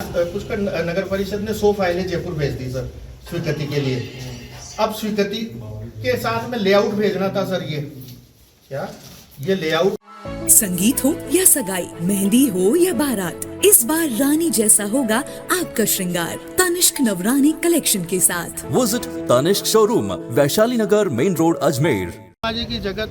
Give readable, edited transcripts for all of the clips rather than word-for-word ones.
पुष्कर नगर परिषद ने 100 फाइलें जयपुर भेज दी सर स्वीकृति के लिए। अब स्वीकृति के साथ में लेआउट भेजना था सर। ये लेआउट संगीत हो या सगाई, मेहंदी हो या बारात, इस बार रानी जैसा होगा आपका श्रृंगार तनिष्क नवरानी कलेक्शन के साथ। विजिट तनिष्क शोरूम, वैशाली नगर, मेन रोड, अजमेर। ब्रह्मा जी की जगत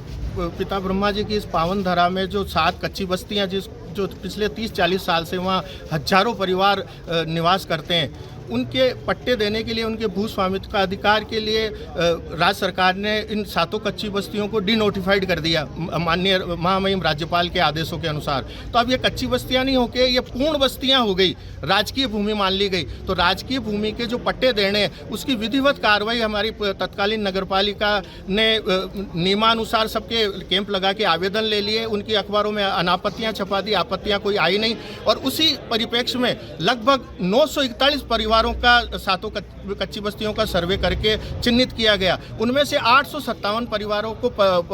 पिता ब्रह्मा जी की इस पावन धरा में जो 7 कच्ची बस्तियां जो पिछले 30-40 साल से वहाँ हजारों परिवार निवास करते हैं, उनके पट्टे देने के लिए, उनके भू स्वामित्व का अधिकार के लिए राज्य सरकार ने इन 7 कच्ची बस्तियों को डिनोटिफाइड कर दिया माननीय महामहिम राज्यपाल के आदेशों के अनुसार। तो अब ये कच्ची बस्तियां नहीं होके ये पूर्ण बस्तियां हो गई, राजकीय भूमि मान ली गई। तो राजकीय भूमि के जो पट्टे देने हैं उसकी विधिवत कार्रवाई हमारी तत्कालीन नगरपालिका ने नियमानुसार सबके कैंप लगा के आवेदन ले लिए, उनकी अखबारों में अनापत्तियाँ छपा दी, आपत्तियाँ कोई आई नहीं। और उसी परिप्रेक्ष्य में लगभग 941 परिवारों का 7 कच्ची बस्तियों का सर्वे करके चिन्हित किया गया। उनमें से 857 परिवारों को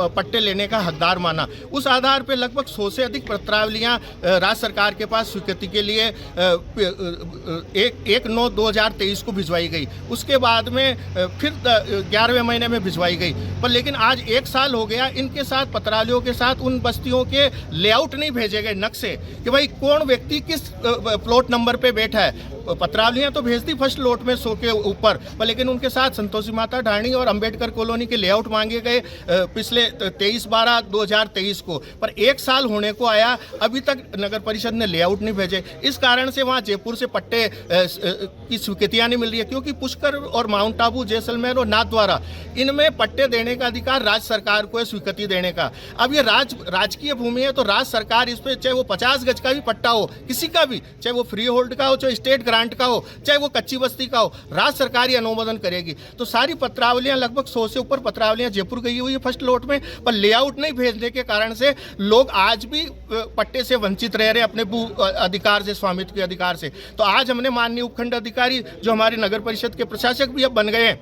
पट्टे लेने का हकदार माना। उस आधार पर लगभग 100 से अधिक पत्रावलियां राज्य सरकार के पास स्वीकृति के लिए 1/9/2023 को भिजवाई गई। उसके बाद में फिर 11वें महीने में भिजवाई गई। पर लेकिन आज 1 साल हो गया, इनके साथ पत्रावलियों के साथ उन बस्तियों के लेआउट नहीं भेजे गए, नक्शे, कि भाई कौन व्यक्ति किस प्लॉट नंबर पे बैठा है। पत्रावलियां तो भेजती फर्स्ट लॉट में 100 के ऊपर, पर लेकिन उनके साथ संतोषी माता ढाणी और अंबेडकर कॉलोनी के लेआउट मांगे गए पिछले 23/12/2023 को। पर 1 साल होने को आया, अभी तक नगर परिषद ने लेआउट नहीं भेजे। इस कारण से वहाँ जयपुर से पट्टे की स्वीकृतियाँ नहीं मिल रही है, क्योंकि पुष्कर और माउंट आबू, जैसलमेर और नाथद्वारा, इनमें पट्टे देने का अधिकार राज्य सरकार को है, स्वीकृति देने का। अब ये राजकीय भूमि है, तो राज्य सरकार इस पर, चाहे वो 50 गज का भी पट्टा हो, किसी का भी, चाहे वो फ्री होल्ड का हो, चाहे स्टेट ग्रांट का हो, चाहे वो कच्ची बस्ती का हो, राज्य सरकार ही अनुमोदन करेगी। तो सारी पत्रावलियां, लगभग 100 से ऊपर पत्रावलियां जयपुर गई हुई है फर्स्ट लॉट में, पर लेआउट नहीं भेजने के कारण से लोग आज भी पट्टे से वंचित रह रहे हैं, अपने भू अधिकार से, स्वामित्व के अधिकार से। तो आज हमने माननीय उपखंड अधिकारी जो हमारे नगर परिषद के प्रशासक भी अब बन गए हैं,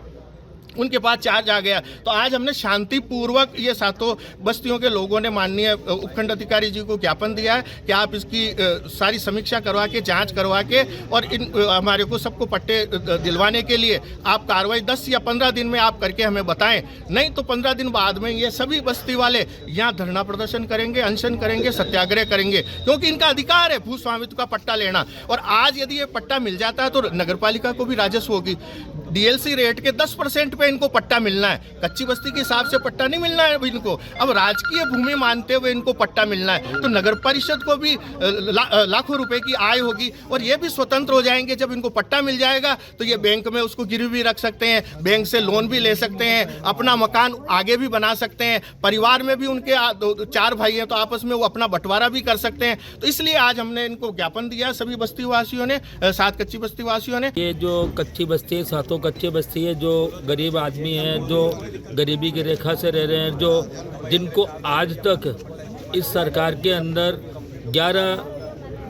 उनके पास चार्ज आ गया। तो आज हमने शांतिपूर्वक ये 7 बस्तियों के लोगों ने माननीय उपखंड अधिकारी जी को ज्ञापन दिया है कि आप इसकी सारी समीक्षा करवा के, जांच करवा के, और इन हमारे को सबको पट्टे दिलवाने के लिए आप कार्रवाई 10 या 15 दिन में आप करके हमें बताएं। नहीं तो 15 दिन बाद में ये सभी बस्ती वाले यहाँ धरना प्रदर्शन करेंगे, अनशन करेंगे, सत्याग्रह करेंगे, क्योंकि इनका अधिकार है भू स्वामित्व का पट्टा लेना। और आज यदि ये पट्टा मिल जाता है तो नगरपालिका को भी राजस्व होगी। डीएलसी रेट के 10% पे इनको पट्टा मिलना है, कच्ची बस्ती के हिसाब से पट्टा नहीं मिलना है इनको। अब राजकीय भूमि मानते हुए इनको पट्टा मिलना है, तो नगर परिषद को भी लाखों रुपए की आय होगी, और ये भी स्वतंत्र हो जाएंगे। जब इनको पट्टा मिल जाएगा तो ये बैंक में उसको गिरवी भी रख सकते हैं, बैंक से लोन भी ले सकते हैं, अपना मकान आगे भी बना सकते हैं। परिवार में भी उनके 4 भाई हैं, तो आपस में वो अपना बंटवारा भी कर सकते हैं। तो इसलिए आज हमने इनको ज्ञापन दिया, सभी बस्ती वासियों ने, 7 कच्ची बस्ती वासियों ने। ये जो कच्ची बस्ती है, 7 कच्ची बस्ती है, जो गरीब आदमी हैं, जो गरीबी की रेखा से रह रहे हैं, जो जिनको आज तक इस सरकार के अंदर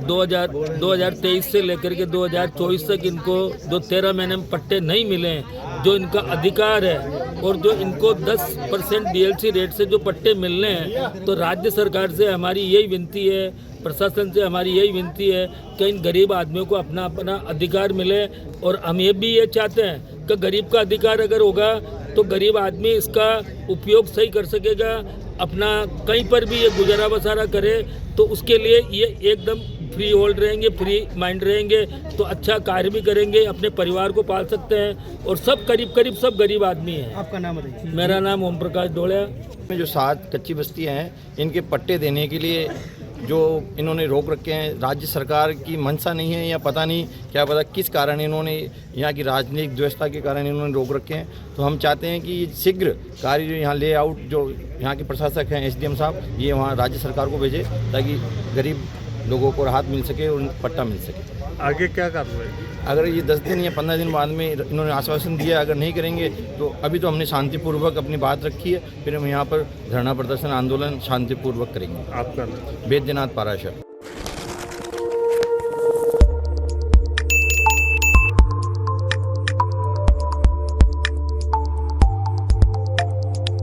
2023 से लेकर के 2024 तक इनको जो 13 महीने में पट्टे नहीं मिले, जो इनका अधिकार है, और जो इनको 10% डीएलसी रेट से जो पट्टे मिलने हैं, तो राज्य सरकार से हमारी यही विनती है, प्रशासन से हमारी यही विनती है कि इन गरीब आदमियों को अपना अधिकार मिले। और हम ये भी ये चाहते हैं कि गरीब का अधिकार अगर होगा तो गरीब आदमी इसका उपयोग सही कर सकेगा, अपना कहीं पर भी ये गुजारा बसारा करे, तो उसके लिए ये एकदम फ्री होल्ड रहेंगे, फ्री माइंड रहेंगे, तो अच्छा कार्य भी करेंगे, अपने परिवार को पाल सकते हैं। और सब करीब सब गरीब आदमी हैं। आपका नाम बताइए। मेरा नाम ओम प्रकाश डोलिया। जो 7 कच्ची बस्तियाँ हैं, इनके पट्टे देने के लिए जो इन्होंने रोक रखे हैं, राज्य सरकार की मंशा नहीं है, या पता नहीं क्या पता किस कारण इन्होंने, यहाँ की राजनीतिक व्यवस्था के कारण इन्होंने रोक रखे हैं। तो हम चाहते हैं कि शीघ्र कार्य जो यहाँ लेआउट, जो यहाँ के प्रशासक हैं एसडीएम साहब, ये वहाँ राज्य सरकार को भेजे, ताकि गरीब लोगों को राहत मिल सके और पट्टा मिल सके। आगे क्या कार्रवाई? अगर ये 10 दिन या 15 दिन बाद में इन्होंने आश्वासन दिया, अगर नहीं करेंगे तो अभी तो हमने शांतिपूर्वक अपनी बात रखी है, फिर हम यहाँ पर धरना प्रदर्शन आंदोलन शांतिपूर्वक करेंगे। आपका बैद्यनाथ पाराशर।